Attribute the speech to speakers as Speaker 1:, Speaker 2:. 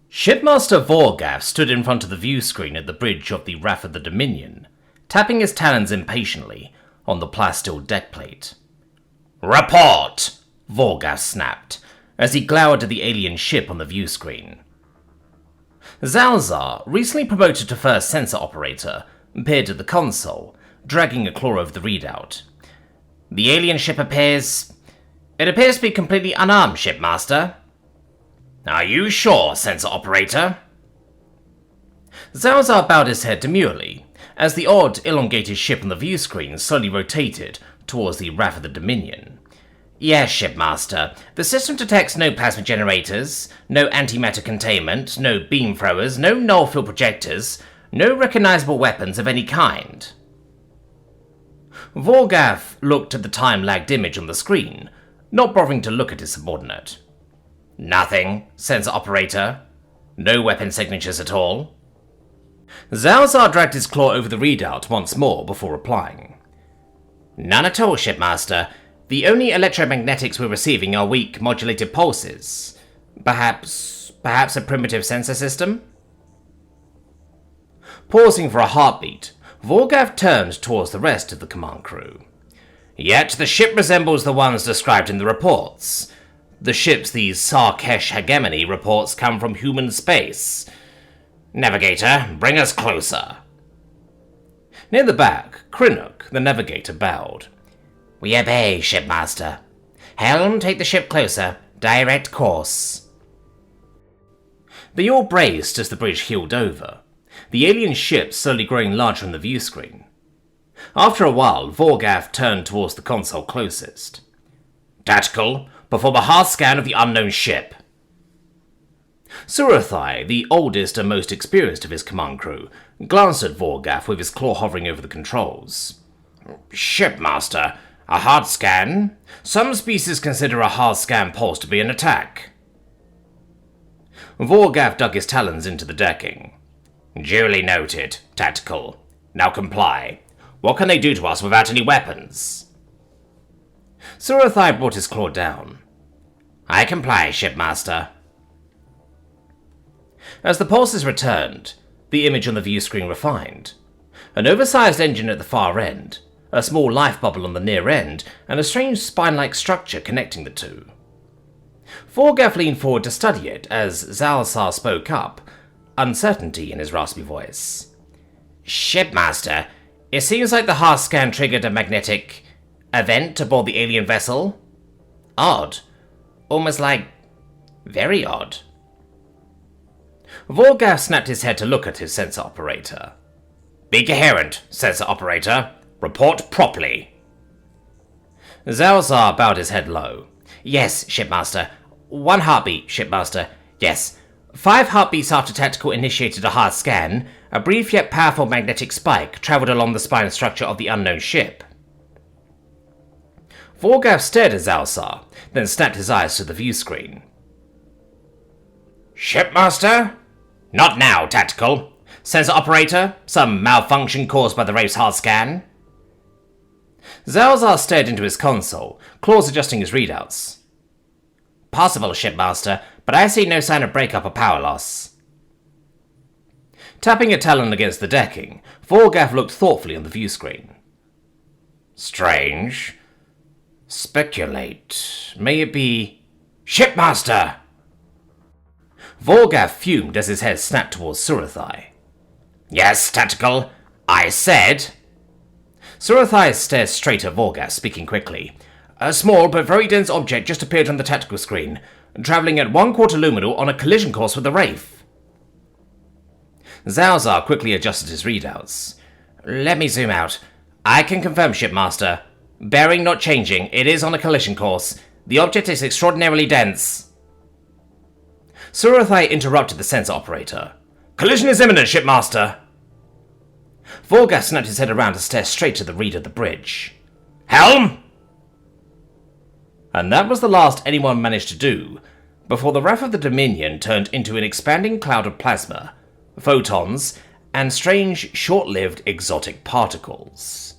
Speaker 1: Shipmaster Vorgaff stood in front of the view screen at the bridge of the Wrath of the Dominion, tapping his talons impatiently on the plasteel deckplate. "Report!" Vorgaff snapped, as he glowered at the alien ship on the view screen. Zalzar, recently promoted to first sensor operator, appeared at the console, dragging a claw over the readout. "The alien ship appears... It appears to be completely unarmed, Shipmaster." "Are you sure, sensor operator?" Zalzar bowed his head demurely, as the odd, elongated ship on the view screen slowly rotated towards the Wrath of the Dominion. "Yes, Shipmaster. The system detects no plasma generators, no antimatter containment, no beam throwers, no null field projectors, no recognizable weapons of any kind." Vorgaff looked at the time-lagged image on the screen, not bothering to look at his subordinate. "Nothing, sensor operator. No weapon signatures at all." Zalzar dragged his claw over the readout once more before replying. "None at all, Shipmaster. The only electromagnetics we're receiving are weak, modulated pulses. Perhaps a primitive sensor system?" Pausing for a heartbeat, Vorgaff turned towards the rest of the command crew. "Yet the ship resembles the ones described in the reports. The ships these Sarkesh hegemony reports come from human space. Navigator, bring us closer." Near the back, Krinuk, the navigator, bowed. "We obey, Shipmaster. Helm, take the ship closer. Direct course." They all braced as the bridge heeled over, the alien ship slowly growing larger on the view screen. After a while, Vorgaff turned towards the console closest. "Tactical, perform a hard scan of the unknown ship." Surathai, the oldest and most experienced of his command crew, glanced at Vorgaff with his claw hovering over the controls. "Shipmaster, a hard scan? Some species consider a hard scan pulse to be an attack." Vorgaff dug his talons into the decking. "Duly noted, Tactical. Now comply. What can they do to us without any weapons?" Surathai brought his claw down. "I comply, Shipmaster." As the pulses returned, the image on the view screen refined. An oversized engine at the far end, a small life bubble on the near end, and a strange spine-like structure connecting the two. Vorgaff leaned forward to study it as Zalzar spoke up, uncertainty in his raspy voice. "Shipmaster, it seems like the hard scan triggered a magnetic event aboard the alien vessel. Odd. Almost like... very odd." Vorgaff snapped his head to look at his sensor operator. "Be coherent, sensor operator. Report properly." Zalzar bowed his head low. "Yes, Shipmaster. 1 heartbeat, Shipmaster. Yes. 5 heartbeats after Tactical initiated a hard scan, a brief yet powerful magnetic spike traveled along the spine structure of the unknown ship." Vorgaff stared at Zalzar, then snapped his eyes to the view screen. "Shipmaster? Not now, Tactical. Sensor operator, some malfunction caused by the Wraith's hard scan?" Zalzar stared into his console, claws adjusting his readouts. "Possible, Shipmaster, but I see no sign of breakup or power loss." Tapping a talon against the decking, Vorgaff looked thoughtfully on the view screen. "Strange. Speculate. May it be... Shipmaster!" Vorgaff fumed as his head snapped towards Surathai. "Yes, Tactical. I said..." Surathai stared straight at Vorgaff, speaking quickly. "A small but very dense object just appeared on the tactical screen, travelling at 1/4 luminal on a collision course with the Wraith." Zalzar quickly adjusted his readouts. "Let me zoom out. I can confirm, Shipmaster. Bearing not changing, it is on a collision course. The object is extraordinarily dense." Surathai interrupted the sensor operator. "Collision is imminent, Shipmaster." Vorgaff snapped his head around to stare straight at the reader of the bridge. "Helm!" And that was the last anyone managed to do, before the Wrath of the Dominion turned into an expanding cloud of plasma, photons, and strange, short-lived exotic particles.